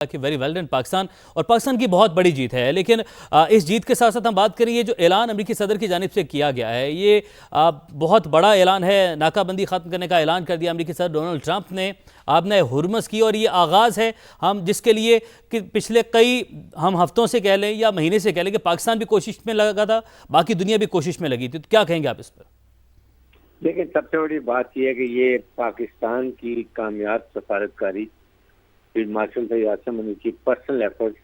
کہ very well done Pakistan, اور پاکستان کی بہت بڑی جیت ہے، لیکن اس جیت کے ساتھ ساتھ ہم بات کریں، یہ جو اعلان امریکی صدر کی جانب سے کیا گیا ہے، یہ بہت بڑا اعلان ہے۔ ناکہ بندی ختم کرنے کا اعلان کر دیا امریکی صدر ڈونلڈ ٹرمپ نے، آبنۂ ہرمز کی، اور یہ آغاز ہے ہم جس کے لیے کہ پچھلے کئی ہم ہفتوں سے کہہ لیں یا مہینے سے کہہ لیں کہ پاکستان بھی کوشش میں لگا تھا، باقی دنیا بھی کوشش میں لگی تھی، تو کیا کہیں گے آپ اس پر؟ لیکن سب سے بڑی بات یہ ہے کہ یہ پاکستان کی کامیاب سفارتکاری، فیلڈ مارشل صاحب یاسر منی کی پرسنل ایفرٹس،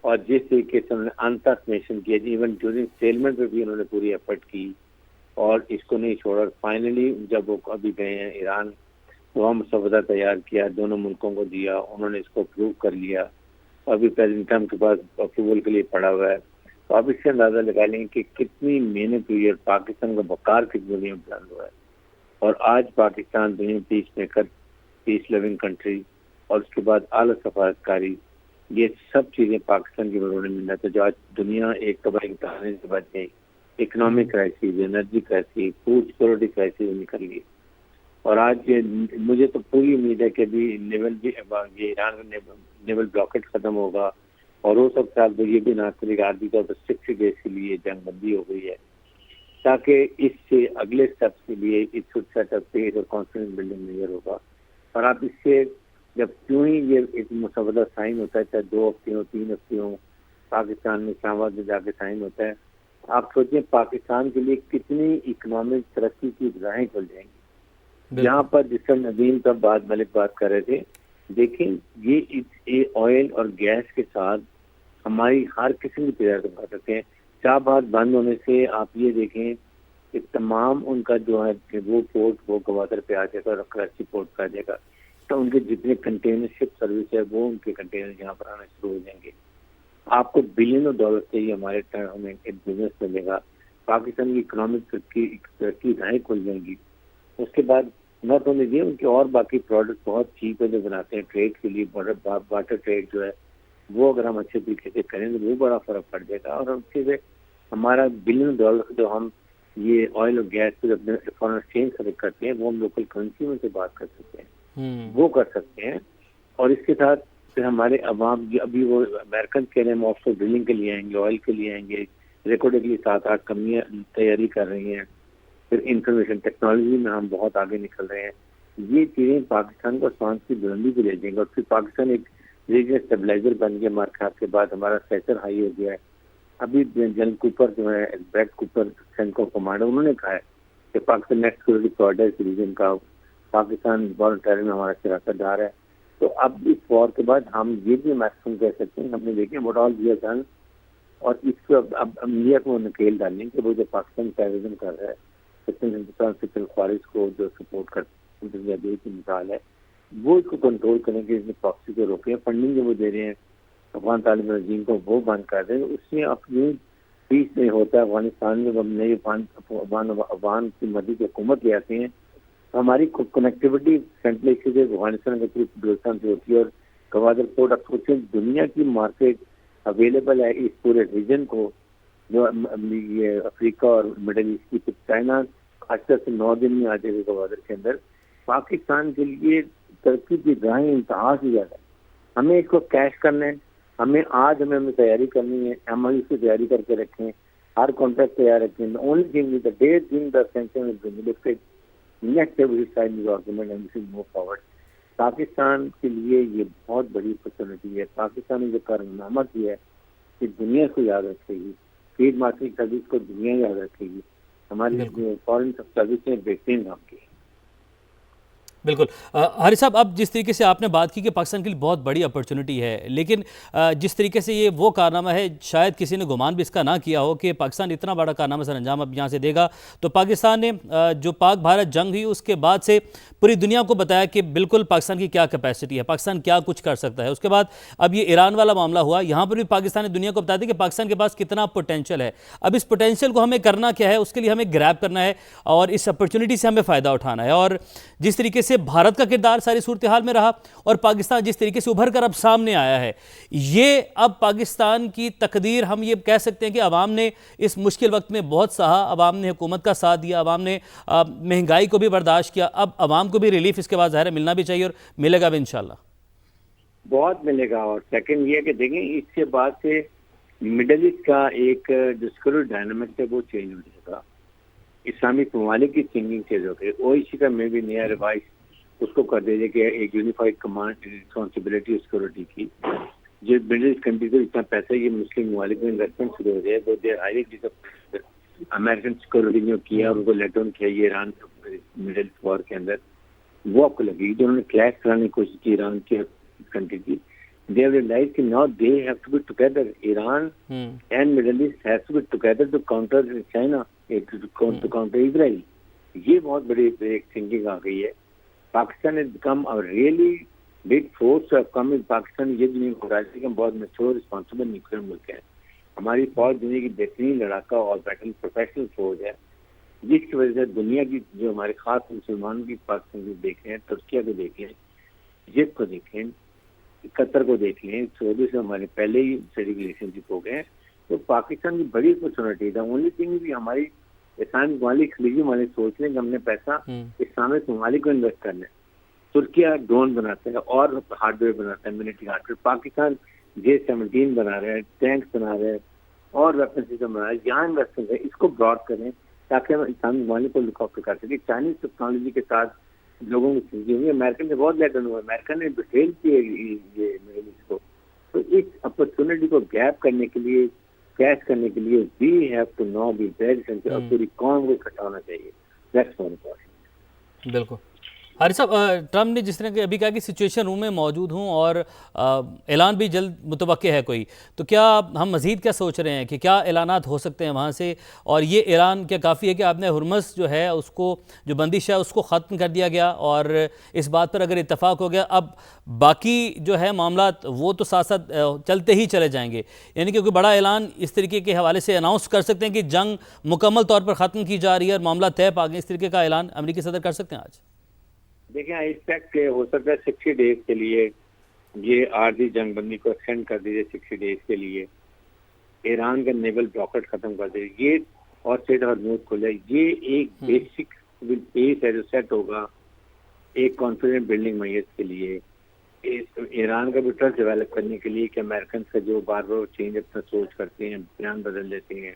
اور جس طریقے سے انہوں نے انٹرنیشنل کیا، ایون ڈیورنگ سیلمنٹ میں بھی انہوں نے پوری ایفرٹ کی اور اس کو نہیں چھوڑا۔ فائنلی جب وہ ابھی گئے ہیں ایران، وہاں مسودہ تیار کیا، دونوں ملکوں کو دیا، انہوں نے اس کو اپروو کر لیا، ابھی پریزیڈنٹ ٹرمپ کے پاس اپروول کے لیے پڑا ہوا ہے۔ تو آپ اس سے اندازہ لگا لیں کہ کتنی محنت ہوئی ہے، پاکستان کا وقار کس دنیا میں بلند ہوا ہے، اور آج پاکستان دنیا پیس میکر، پیس لونگ کنٹری، اور اس کے بعد اعلیٰ سفارتکاری، یہ سب چیزیں پاکستان کی برونے منت ہے، جو آج دنیا ایک تباہی امتحان سے بچ گئی۔ Economic crisis, energy crisis, food security crisis نکل گئی، اور آج مجھے تو پوری امید ہے کہ ابھی نیول بھی یہ ایران کا نیول بلاکٹ ختم ہوگا، اور ہو سکتا ہے یہ بھی نہ کرے گا، عارضی طور پر 60 ڈیز کے لیے جنگ بندی ہو گئی ہے، تاکہ اس سے اگلے اسٹیپ کے لیے اٹ شوڈ سیٹ اپ پیس اور کانفیڈنس بلڈنگ میجر ہوگا۔ اور آپ اس سے جب کیوں ہی یہ ایک مسودہ سائن ہوتا ہے، چاہے 2 ہفتے ہوں 3 ہفتے ہوں، پاکستان میں اسلام آباد میں جا کے سائن ہوتا ہے، آپ سوچیں پاکستان کے لیے کتنی اکنامک ترقی کی راہیں کھل جائیں گی۔ یہاں پر جس کا ندیم صاحب ملک بات کر رہے تھے، دیکھیں یہ آئل اور گیس کے ساتھ ہماری ہر قسم کی تجارت کر سکتے ہیں۔ شاہ بات بند ہونے سے آپ یہ دیکھیں کہ تمام ان کا جو ہے کہ وہ پورٹ وہ گوادر پہ آ جائے گا اور کراچی پورٹ پہ آ جائے گا، تو ان کے جتنے کنٹینر شپ سروس ہے وہ ان کے کنٹینر یہاں پر آنا شروع ہو جائیں گے۔ آپ کو بلینوں ڈالر سے ہی ہمارے ہمیں ایک بزنس ملے گا، پاکستان کی اکنامک ترقی راہیں کھل جائیں گی۔ اس کے بعد ناٹ اونلی یہ، ان کے اور باقی پروڈکٹ بہت چیپ ہے جو بناتے ہیں ٹریڈ کے لیے، واٹر ٹریڈ جو ہے وہ اگر ہم اچھے طریقے سے کریں تو وہ بڑا فرق پڑ جائے گا، اور اس سے ہمارا بلین ڈالر جو ہم یہ آئل اور گیس پہ اپنے فارن ایکسچینج خرید کرتے ہیں وہ ہم لوکل کرنسی میں سے بات کر سکتے ہیں، وہ کر سکتے ہیں۔ اور اس کے ساتھ پھر ہمارے عوام ابھی وہ امریکن کہہ رہے ہیں آف شور ڈرلنگ کے لیے آئیں گے، آئل کے لیے آئیں گے، ریکارڈ کے لیے 7-8 کمپنیاں تیاری کر رہی ہیں، پھر انفارمیشن ٹیکنالوجی میں ہم بہت آگے نکل رہے ہیں۔ یہ چیزیں پاکستان کو سانس کی بلندی پہ لے جائیں گے، اور پھر پاکستان ایک ریجنل اسٹیبلائزر بن گیا۔ ہمارے خیال کے بعد ہمارا سیچر ہائی ہو گیا ہے۔ ابھی جنرل کوپر جو ہے، بریڈ کوپر سینکو کمانڈر، انہوں نے کہا ہے کہ Pakistan next security provider region کا پاکستان والنٹری میں ہمارا شراکت دار ہے۔ تو اب اس وار کے بعد ہم یہ بھی میکسیمم کہہ سکتے ہیں، ہم نے دیکھیں what all we have done, اور اس کو اب انڈیا کو نکیل ڈالیں کہ وہ جو پاکستان ٹیررزم کر رہا ہے، ہندوستان سے خارج کو جو سپورٹ کرتے ہیں کی مثال ہے، وہ اس کو کنٹرول کریں کہ اس میں پراکسی کو روکیں، فنڈنگ جو وہ دے رہے ہیں افغان طالب رجیم کو وہ بند کر دیں۔ اس سے اپنی پیس نہیں ہوتا ہے افغانستان میں، ہم نئے افغان کی مدد کی حکومت لے آتے ہیں، ہماری کنیکٹیوٹی سینٹرل ایشیا سے افغانستان کے تھرو بلوچستان سے ہوتی ہے، اور گوادر پورٹ اب سوچیں دنیا کی مارکیٹ اویلیبل ہے اس پورے ریجن کو، جو یہ افریقہ اور مڈل ایسٹ کی، تو چائنا خاص سے 9 دن میں آ جائے گا گوادر کے اندر۔ پاکستان کے لیے ترقی کی راہیں انتہا سے زیادہ ہے، ہمیں اس کو کیش کرنا ہے، ہمیں تیاری کرنی ہے، ہم اس کی تیاری کر کے رکھیں، ہر کانٹریکٹ تیار رکھیں۔ اونلی تھنگ از ڈے دن the sanction is been lifted, next every sign the document and this is move forward. Pakistan کے لیے یہ بہت بڑی اپرچونٹی ہے۔ پاکستان نے جو کارنامہ کیا ہے کہ دنیا کو یاد رکھے گی، فیلڈ مارشل سروس کو دنیا یاد رکھے گی، ہماری فارن سروس نے بہترین کام کیا۔ بالکل حارث صاحب، اب جس طریقے سے آپ نے بات کی کہ پاکستان کے لیے بہت بڑی اپرچونٹی ہے، لیکن جس طریقے سے یہ وہ کارنامہ ہے، شاید کسی نے گمان بھی اس کا نہ کیا ہو کہ پاکستان اتنا بڑا کارنامہ سر انجام اب یہاں سے دے گا۔ تو پاکستان نے جو پاک بھارت جنگ ہوئی اس کے بعد سے پوری دنیا کو بتایا کہ بالکل پاکستان کی کیا کیپیسٹی ہے، پاکستان کیا کچھ کر سکتا ہے۔ اس کے بعد اب یہ ایران والا معاملہ ہوا، یہاں پر بھی پاکستان نے دنیا کو بتا دیا کہ پاکستان کے پاس کتنا پوٹینشل ہے۔ اب اس پوٹینشل کو ہمیں کرنا کیا ہے، اس کے لیے ہمیں گریب کرنا ہے اور اس اپرچونٹی سے ہمیں فائدہ اٹھانا ہے۔ اور جس طریقے سے بھارت کا کردار ساری صورتحال میں رہا اور پاکستان جس طریقے سے ابھر کر اب سامنے آیا ہے، یہ اب پاکستان کی تقدیر ہم یہ کہہ سکتے ہیں کہ عوام نے اس مشکل وقت میں بہت سہا، عوام نے حکومت کا ساتھ دیا، عوام نے مہنگائی کو بھی برداشت کیا، اب عوام کو بھی ریلیف اس کے بعد ظاہر ہے ملنا بھی چاہیے اور ملے گا بھی انشاءاللہ۔ بہت ملے گا. اور سیکنڈ یہ کہ دیکھیں اس کے بعد سے مڈل ایسٹ کا ایک جو سیکورٹی ڈائنامکس ہے وہ چینج ہو جائے گا. اسلامک ممالک کی تھنکنگ چینج ہو گئی. اوائسی کا میں بھی نیا ریوائز اس کو کر دے کہ ایک یونیفائڈ کمانڈ رسپانسبلٹی سیکورٹی کی. جو مڈل ایسٹ کنٹری کو اتنا پیسہ یہ مسلم ممالک میں انویسٹمنٹ شروع ہو جائے تو دیر ہائیلی امریکن سیکورٹی نے کیا اور ان کو لیٹ ڈاؤن کیا یہ ایران مڈل ایسٹ وار کے اندر وہ آپ کو لگے گی. جو انہوں نے کلیش کرانے کی کوشش کی ایران کی کنٹری کی, they have realized that now they have to be together. Iran and Middle East has to be together to counter China, to counter Israel. یہ بہت بڑی ایک تھنکنگ آ گئی ہے. Pakistan has become a really big force to have come in. Pakistan یہ دنیا کو راج کہ ہم بہت میچور رسپانسبل نیوکلیئر ملک ہیں. ہماری فوج دنیا کی بہترین لڑاکا اور بیٹل پروفیشنل فوج ہے, جس کی وجہ سے دنیا کی جو ہمارے خاص مسلمانوں کی پاکستان کو دیکھ رہے ہیں, ترکیہ کو دیکھ لیں, ایجپٹ کو دیکھ لیں, قطر کو دیکھ لیں, سعودی سے ہمارے پہلے ہی اسٹڈی ریلیشن شپ ہو گئے ہیں. تو پاکستان کی بڑی اپرچونٹی تھا. اونلی تھنگ بھی ہماری اسلامک ممالک خلیجی ممالک سوچ لیں کہ ہم نے پیسہ اسلامک ممالک کو انویسٹ کرنا ہے. ترکیہ ڈرون بناتا ہے اور ہارڈ ویئر بناتا ہے, military hard where. Pakistan J-17 بنا رہے ہیں, ٹینکس بنا رہے ہیں اور ویپن سسٹم بنا رہے ہیں. یہاں انویسٹ کریں, اس کو براڈ کریں تاکہ ہم اسلامک ممالک کو لک آؤٹ کر سکیں. چائنیز ٹیکنالوجی کے ساتھ لوگوں کی چیزیں ہوئی. امریکن نے بہت لیٹن ہوا, امریکن نے بٹریل کی یہ مڈل ایسٹ کو. تو اس اپرچونٹی کو گیپ کرنے کے لیے, کیش کرنے کے لیے we have to know be very sensitive. اور پوری قوم کو اکٹھا ہونا چاہیے. That's my important. بالکل. حارث صاحب, ٹرمپ نے جس طرح کہ ابھی کہا کہ سچویشن روم میں موجود ہوں اور اعلان بھی جلد متوقع ہے کوئی, تو کیا ہم مزید کیا سوچ رہے ہیں کہ کیا اعلانات ہو سکتے ہیں وہاں سے؟ اور یہ اعلان کیا کافی ہے کہ آپ نے ہرمز جو ہے اس کو, جو بندش ہے اس کو ختم کر دیا گیا اور اس بات پر اگر اتفاق ہو گیا, اب باقی جو ہے معاملات وہ تو ساتھ ساتھ چلتے ہی چلے جائیں گے؟ یعنی کہ کوئی بڑا اعلان اس طریقے کے حوالے سے اناؤنس کر سکتے ہیں کہ جنگ مکمل طور پر ختم کی جا رہی ہے اور معاملات طے پا گئے, اس طریقے کا اعلان امریکی صدر کر سکتے ہیں آج؟ دیکھیں آئی ایکسپیکٹ کہ ہو سکتا ہے 60 ڈیز کے لیے یہ عارضی جنگ بندی کو ایکسٹینڈ کر دیجیے. 60 ڈیز کے لیے ایران کا نیول بلاکٹ ختم کر دے یہ اور اسٹریٹ ہارموز کھلے. یہ ایک بیسک پیس ہے جو سیٹ ہوگا ایک کانفیڈنٹ بلڈنگ میت کے لیے, ایران کا بھی ٹرسٹ ڈیولپ کرنے کے لیے کہ امریکن کا جو بار بار چینج اپنا سوچ کرتے ہیں, بیان بدل دیتے ہیں.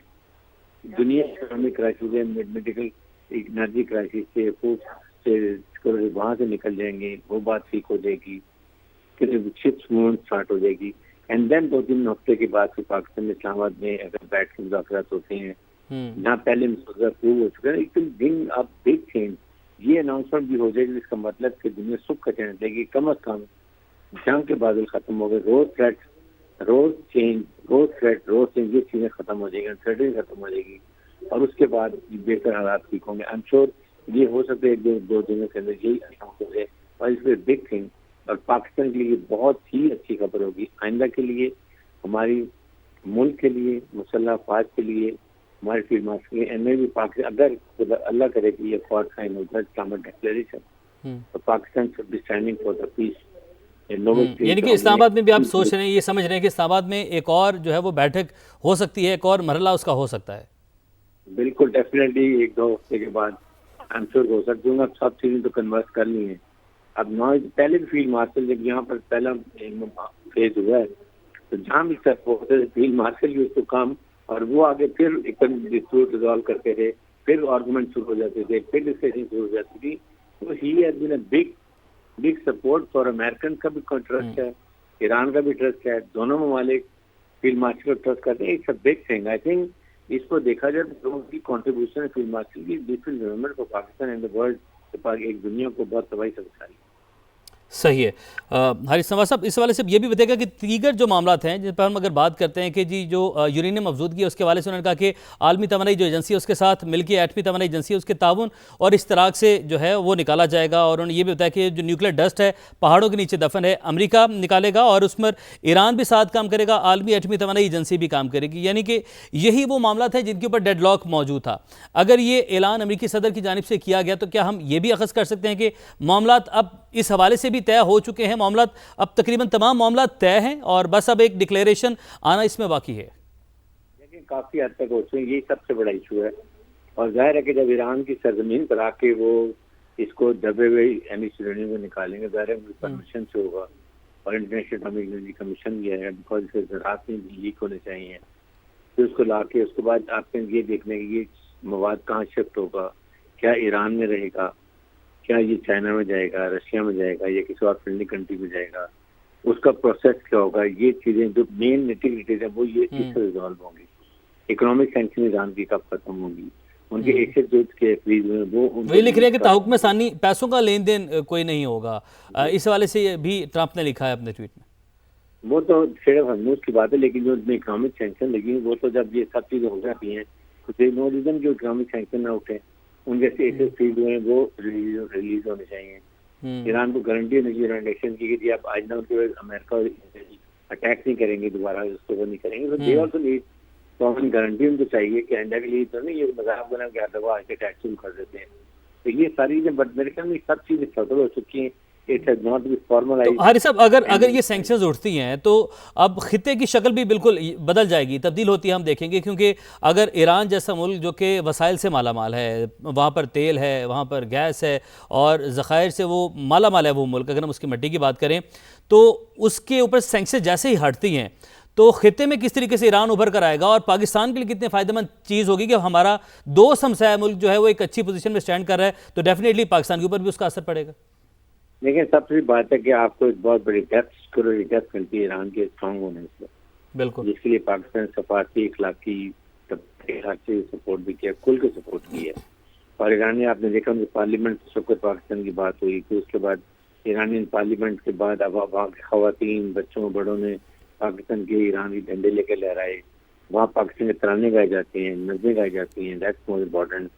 دنیا اکنامک کرائسس ہے, میڈیکل انرجی کرائسس سے, وہاں سے نکل جائیں گے, وہ بات ٹھیک ہو جائے گی, شپس موومنٹ اسٹارٹ ہو جائے گی. اینڈ دین 2-3 ہفتے کے بعد پھر پاکستان میں اسلام آباد میں اگر بیٹھ کے مذاکرات ہوتے ہیں جہاں پہلے مسودہ پروو ہو چکا ہے, it will bring up big change. یہ اناؤنسمنٹ بھی ہو جائے گی, جس کا مطلب کہ دنیا سکھ کا چین دے گی. کم از کم جنگ کے بادل ختم ہو گئے, روز تھریٹ, روز چینج یہ چیزیں ختم ہو جائے گی, انسرٹنٹی ختم ہو جائے گی اور اس کے بعد بہتر حالات ٹھیک ہوں گے. آئی ایم شیور یہ ہو سکتا ہے 1-2 دنوں کے اندر یہی اناؤنس ہو جائے اور اس پہ بگ تھنگ. اور پاکستان کے لیے بہت ہی اچھی خبر ہوگی آئندہ کے لیے, ہماری ملک کے لیے, مسلح افواج کے لیے, ہمارے فیلڈ مارشل کے لیے. بھی پاکستان اگر اللہ کرے کہ یہ فوج سائن ہوتا ہے اسلامک ڈکلیریشن, تو Pakistan should be standing for the peace. یعنی کہ اسلام آباد میں بھی آپ سوچ رہے ہیں, یہ سمجھ رہے ہیں کہ اسلام آباد میں ایک اور جو ہے وہ بیٹھک ہو سکتی ہے, ایک اور مرحلہ اس کا ہو سکتا ہے؟ بالکل ڈیفینیٹلی 1-2 ہفتے کے بعد آئی ایم شیور ہو سکتی ہوں. اب سب چیزیں تو کنورس کر لی ہیں. اب پہلے بھی فیلڈ مارشل جب یہاں پر پہلا فیز ہوا ہے تو جہاں بھی فیلڈ مارشل بھی اس کو کام, اور وہ آگے پھر ڈسپیوٹ ریزالو کرتے تھے, پھر آرگومنٹ شروع ہو جاتے تھے, پھر ڈسکشن شروع ہو جاتی تھی. تو he has been a big support for American کا بھی ٹرسٹ ہے, ایران کا بھی ٹرسٹ ہے. دونوں ممالک فیلڈ مارشل کو ٹرسٹ کرتے ہیں. It's a big thing. I think اس کو دیکھا جائے تو لوگوں کی کانٹریبیوشن ہے فیلڈ مارشل کی ڈفرنٹ گورنمنٹ کو پاکستان اینڈ دا ورلڈ کے پاس ایک دنیا کو بہت تباہی سے بچا رہی ہے. صحیح ہے. حارث نواز صاحب, اس حوالے سے یہ بھی بتائے گا کہ دیگر جو معاملات ہیں جن پر ہم اگر بات کرتے ہیں کہ جی جو یورینیم افزودگی ہے اس کے حوالے سے انہوں نے کہا کہ عالمی توانائی جو ایجنسی ہے اس کے ساتھ ملکی ایٹمی توانائی ایجنسی ہے اس کے تعاون اور اشتراک سے جو ہے وہ نکالا جائے گا. اور انہوں نے یہ بھی بتایا کہ جو نیوکلیئر ڈسٹ ہے پہاڑوں کے نیچے دفن ہے, امریکہ نکالے گا اور اس پر ایران بھی ساتھ کام کرے گا, عالمی ایٹمی توانائی ایجنسی بھی کام کرے گی. یعنی کہ یہی وہ معاملات ہیں جن کے اوپر ڈیڈ لاک موجود تھا. اگر یہ اعلان امریکی صدر کی جانب سے کیا گیا تو کیا ہم یہ بھی اخذ کر سکتے ہیں کہ معاملات اب اس حوالے سے بھی طے ہو چکے ہیں, معاملات اب تقریباً تمام معاملات طے ہیں اور بس اب ایک ڈکلیریشن آنا اس میں باقی ہے؟ لیکن کافی حد تک ہو چکے, یہی سب سے بڑا ایشو ہے. اور ظاہر ہے کہ جب ایران کی سرزمین پر آ کے وہ اس کو دبے ہوئے یورینیم کو نکالیں گے, ظاہر ہے پرمیشن سے ہوگا اور انٹرنیشنل اٹامک انرجی کمیشن بھی ہے بیکاز اس کے ذرات میں بھی لیک ہونے چاہیے. پھر اس کو لا کے اس کے بعد آپ نے یہ دیکھنا ہے کہ یہ مواد کہاں شفٹ ہوگا, کیا ایران میں رہے گا, کیا یہ چائنا میں جائے گا, رشیا میں جائے گا, یا کسی اور فرینڈلی کنٹری میں جائے گا, اس کا پروسیس کیا ہوگا. یہ چیزیں جو مین نیٹیویٹیز ہیں وہ یہ اس سے ریزالو ہوں گی. اکنامک سینکشن ایران کی کب ختم ہوگی, ان کے ایسے جو کے فریز میں وہی لکھ رہے ہیں کہ تحقق میں ثانی پیسوں کا لین دین کوئی نہیں ہوگا. اس حوالے سے بھی ٹرمپ نے لکھا ہے اپنے ٹویٹ میں. وہ تو صرف ہنوز کی بات ہے, لیکن جو اکنامک سینکشن لگی وہ تو جب یہ سب چیزیں ہو جاتی ہیں تو نو ریزن جو اکنامک سینکشن نہ اٹھے, ان جیسے ایسے فیلڈ ہیں وہ ریلیز ہونے چاہیے. ایران کو گارنٹی ہونی چاہیے ایکشن کی کہ آپ آج نہ ان کے امریکہ اٹیک نہیں کریں گے, دوبارہ اس کو نہیں کریں گے. They also need government guarantee ان کو چاہیے کہ آئندہ کے لیے تو نہیں یہ مذاق بنا کہ دفعہ آج کے اٹیک شروع کر دیتے ہیں. تو یہ ساری چیزیں بٹ میرے خیال میں سب چیزیں ستر ہو چکی ہیں. حارث صاحب اگر یہ سینکشنز اٹھتی ہیں تو اب خطے کی شکل بھی بالکل بدل جائے گی, تبدیل ہوتی ہے ہم دیکھیں گے, کیونکہ اگر ایران جیسا ملک جو کہ وسائل سے مالا مال ہے, وہاں پر تیل ہے, وہاں پر گیس ہے اور ذخائر سے وہ مالا مال ہے وہ ملک, اگر ہم اس کی مٹی کی بات کریں تو اس کے اوپر سینکشن جیسے ہی ہٹتی ہیں تو خطے میں کس طریقے سے ایران ابھر کر آئے گا, اور پاکستان کے لیے کتنے فائدہ مند چیز ہوگی کہ ہمارا دوست ہمسایہ ملک جو ہے وہ ایک اچھی پوزیشن میں سٹینڈ کر رہا ہے, تو ڈیفینیٹلی پاکستان کے اوپر بھی اس کا اثر پڑے گا. لیکن سب سے بات ہے کہ آپ کو ایک بہت بڑی ڈیپتھ ملتی ہے ایران کے اسٹرانگ ہونے سے, بالکل, جس کے لیے پاکستان سفارتی اخلاقی سے سپورٹ بھی کیا, کھل کے سپورٹ کی ہے. اور ایرانی آپ نے دیکھا ان کی پارلیمنٹ سب کو پاکستان کی بات ہوئی, پھر اس کے بعد ایرانی پارلیمنٹ کے بعد اب وہاں کے خواتین بچوں بڑوں نے پاکستان کے ایران کے جھنڈے لے کے لہرائے, وہاں پاکستان کے ترانے گائے جاتے ہیں, نظمیں گائی جاتی ہیں. That's more important.